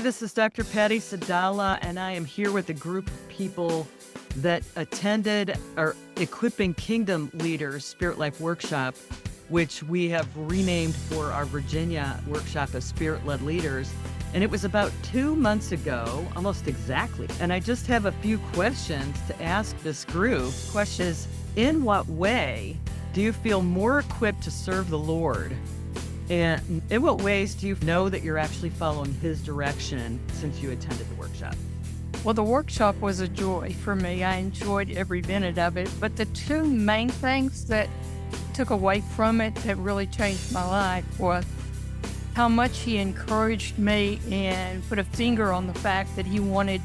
this is Dr. Patty Sadala, and I am here with a group of people that attended our Equipping Kingdom Leaders Spirit Life Workshop, which we have renamed for our Virginia Workshop of Spirit-Led Leaders. And it was about 2 months ago, almost exactly. And I just have a few questions to ask this group. Question is, in what way do you feel more equipped to serve the Lord? And in what ways do you know that you're actually following His direction since you attended the workshop? Well, the workshop was a joy for me. I enjoyed every minute of it. But the two main things that took away from it that really changed my life was how much He encouraged me and put a finger on the fact that He wanted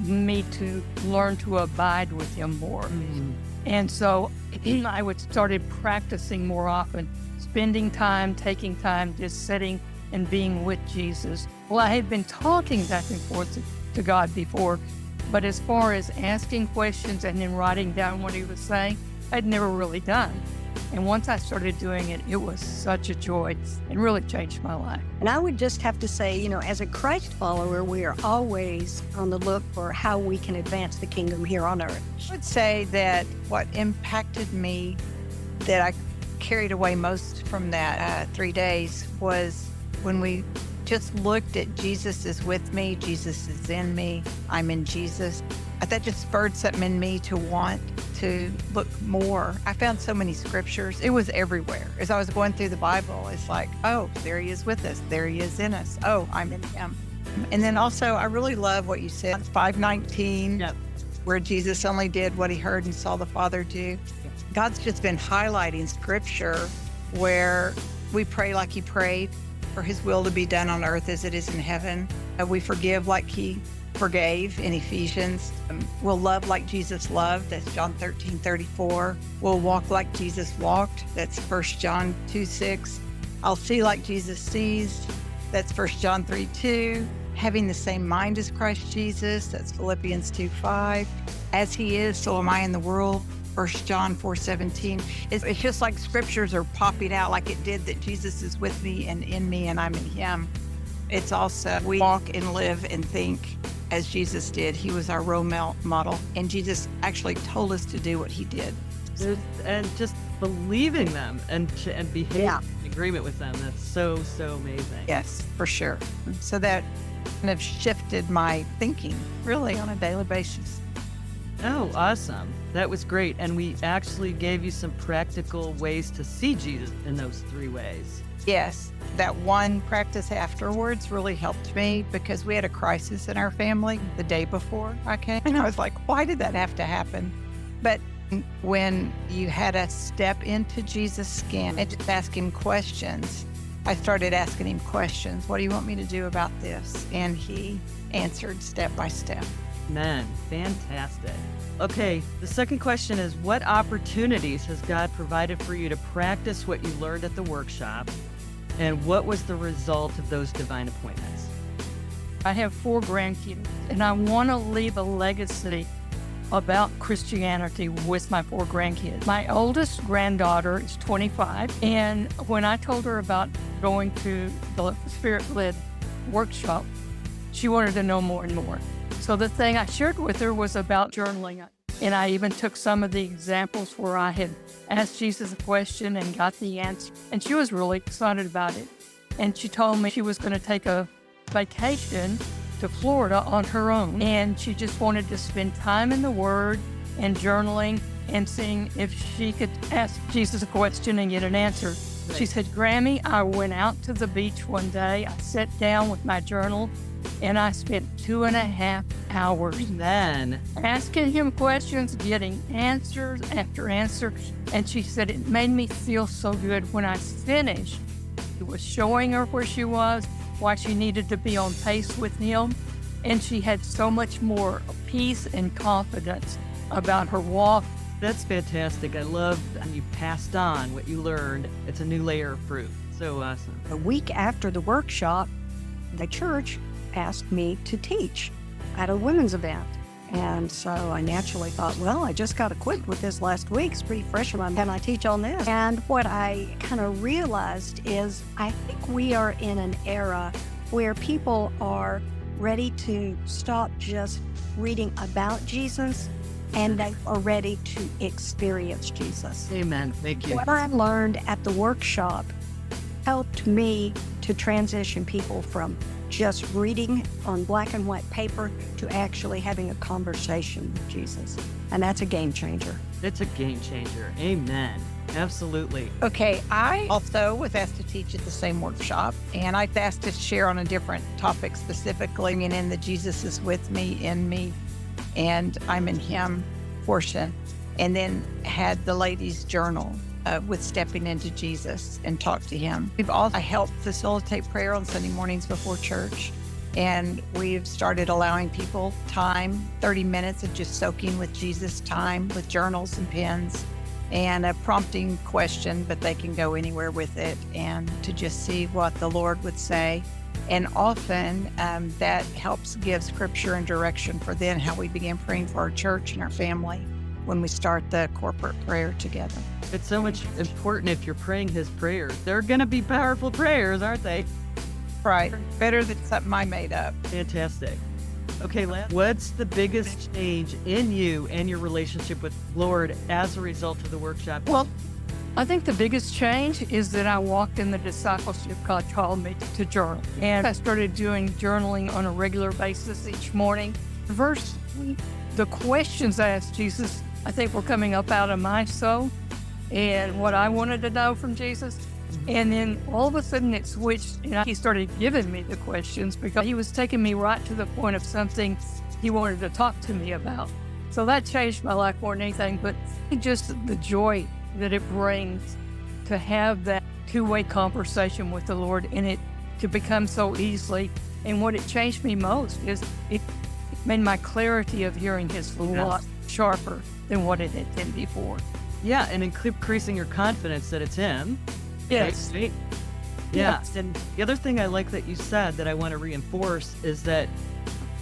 me to learn to abide with Him more. Mm-hmm. And so I started practicing more often, spending time, taking time, just sitting and being with Jesus. Well, I had been talking back and forth to God before, but as far as asking questions and then writing down what He was saying, I'd never really done. And once I started doing it, it was such a joy and really changed my life. And I would just have to say, as a Christ follower, we are always on the look for how we can advance the kingdom here on earth. I would say that what impacted me, that I carried away most from that 3 days, was when we just looked at Jesus is with me, Jesus is in me, I'm in Jesus. That just spurred something in me to want to look more. I found so many scriptures. It was everywhere. As I was going through the Bible, it's like, oh, there He is with us. There He is in us. Oh, I'm in Him. And then also, I really love what you said, 5:19, Yep. where Jesus only did what He heard and saw the Father do. God's just been highlighting scripture where we pray like He prayed, for His will to be done on earth as it is in heaven. We forgive like He forgave in Ephesians. We'll love like Jesus loved. That's John 13:34. We'll walk like Jesus walked. That's 1 John 2:6. I'll see like Jesus sees. That's 1 John 3:2. Having the same mind as Christ Jesus. That's Philippians 2:5. As He is, so am I in the world. 1 John 4:17. It's just like scriptures are popping out like it did, that Jesus is with me and in me and I'm in Him. It's also, we walk and live and think as Jesus did. He was our role model, and Jesus actually told us to do what He did. And just believing them and behaving in agreement with them. That's so amazing. Yes, for sure. So that kind of shifted my thinking really on a daily basis. Oh, awesome. That was great. And we actually gave you some practical ways to see Jesus in those 3 ways. Yes, that one practice afterwards really helped me, because we had a crisis in our family the day before I came. And I was like, why did that have to happen? But when you had us step into Jesus' skin and just ask Him questions, I started asking Him questions. What do you want me to do about this? And He answered step by step. Man, fantastic. Okay, the second question is, what opportunities has God provided for you to practice what you learned at the workshop? And what was the result of those divine appointments? I have 4 grandkids, and I want to leave a legacy about Christianity with my 4 grandkids. My oldest granddaughter is 25, and when I told her about going to the Spirit-Led Workshop, she wanted to know more and more. So the thing I shared with her was about journaling. And I even took some of the examples where I had asked Jesus a question and got the answer. And she was really excited about it. And she told me she was going to take a vacation to Florida on her own. And she just wanted to spend time in the Word and journaling and seeing if she could ask Jesus a question and get an answer. Right. She said, Grammy, I went out to the beach one day. I sat down with my journal, and I spent 2.5 hours then asking Him questions, getting answers after answer. And she said it made me feel so good when I finished. It was showing her where she was, why she needed to be on pace with Him. And she had so much more peace and confidence about her walk. That's fantastic. I love that you passed on what you learned. It's a new layer of fruit. So awesome. A week after the workshop, the church asked me to teach at a women's event. And so I naturally thought, well, I just got equipped with this last week. It's pretty fresh in my mind. Can I teach on this? And what I kind of realized is I think we are in an era where people are ready to stop just reading about Jesus, and they are ready to experience Jesus. Amen. Thank you. What I learned at the workshop helped me to transition people from just reading on black and white paper to actually having a conversation with Jesus. And that's a game changer. It's a game changer. Amen. Absolutely. Okay, I also was asked to teach at the same workshop, and I was asked to share on a different topic specifically, and in the Jesus is with me, in me, and I'm in him portion, and then had the ladies journal with stepping into Jesus and talk to him. We've also helped facilitate prayer on Sunday mornings before church, and we've started allowing people time, 30 minutes of just soaking with Jesus time with journals and pens, and a prompting question, but they can go anywhere with it, and to just see what the Lord would say. And often that helps give scripture and direction for then how we begin praying for our church and our family when we start the corporate prayer together. It's so much important if you're praying his prayers. They're going to be powerful prayers, aren't they? Right. Better than something I made up. Fantastic. Okay, Lance, what's the biggest change in you and your relationship with Lord as a result of the workshop? Well, I think the biggest change is that I walked in the discipleship God called me to journal. And I started doing journaling on a regular basis each morning. The questions I asked Jesus, I think were coming up out of my soul and what I wanted to know from Jesus. And then all of a sudden it switched, and he started giving me the questions because he was taking me right to the point of something he wanted to talk to me about. So that changed my life more than anything, but just the joy that it brings to have that two-way conversation with the Lord, and it to become so easily. And what it changed me most is it made my clarity of hearing his a lot sharper than what it had been before. Yeah, and increasing your confidence that it's him. Yes. Right? Yeah. And the other thing I like that you said that I want to reinforce is that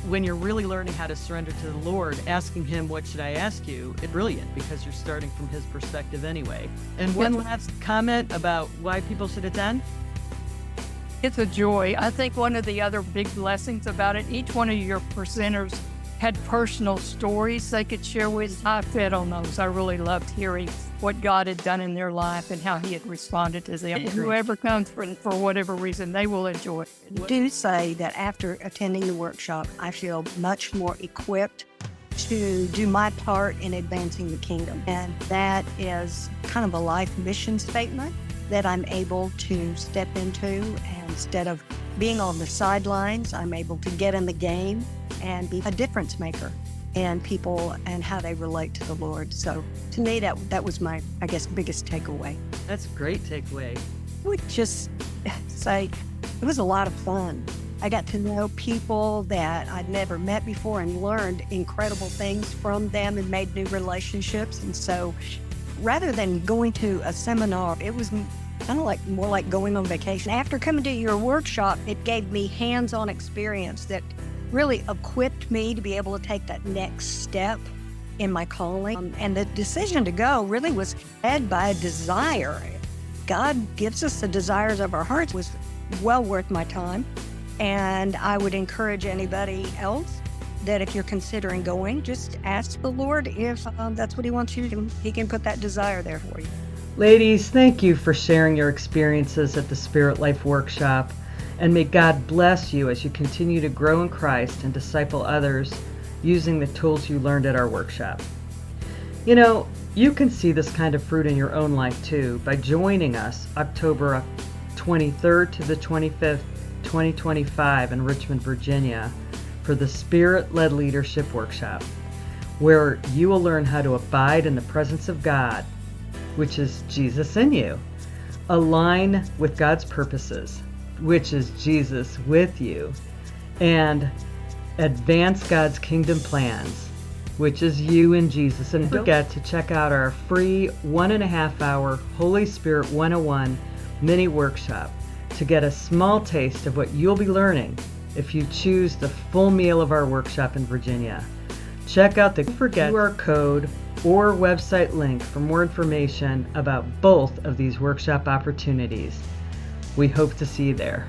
when you're really learning how to surrender to the Lord, asking him, what should I ask you? It's brilliant because you're starting from his perspective anyway. And one last comment about why people should attend? It's a joy. I think one of the other big blessings about it, each one of your presenters had personal stories they could share with. I fed on those. I really loved hearing what God had done in their life and how he had responded to them. Whoever comes for whatever reason, they will enjoy it. I do say that after attending the workshop, I feel much more equipped to do my part in advancing the kingdom. And that is kind of a life mission statement that I'm able to step into. And instead of being on the sidelines, I'm able to get in the game and be a difference maker in people and how they relate to the Lord. So to me, that was my, I guess, biggest takeaway. That's a great takeaway. I would just say it was a lot of fun. I got to know people that I'd never met before and learned incredible things from them and made new relationships. And so rather than going to a seminar, it was kind of like more like going on vacation. After coming to your workshop, it gave me hands-on experience that really equipped me to be able to take that next step in my calling. And the decision to go really was fed by a desire. God gives us the desires of our hearts. It was well worth my time. And I would encourage anybody else that if you're considering going, just ask the Lord if that's what he wants you to do. He can put that desire there for you. Ladies, thank you for sharing your experiences at the Spirit Life Workshop. And may God bless you as you continue to grow in Christ and disciple others using the tools you learned at our workshop. You know, you can see this kind of fruit in your own life too by joining us October 23rd to the 25th, 2025 in Richmond, Virginia for the Spirit-Led Leadership Workshop, where you will learn how to abide in the presence of God, which is Jesus in you, align with God's purposes, which is Jesus with you, and advance God's kingdom plans, which is you and Jesus. And don't forget to check out our free 1.5-hour Holy Spirit 101 mini workshop to get a small taste of what you'll be learning if you choose the full meal of our workshop in Virginia. Check out the QR code or website link for more information about both of these workshop opportunities. We hope to see you there.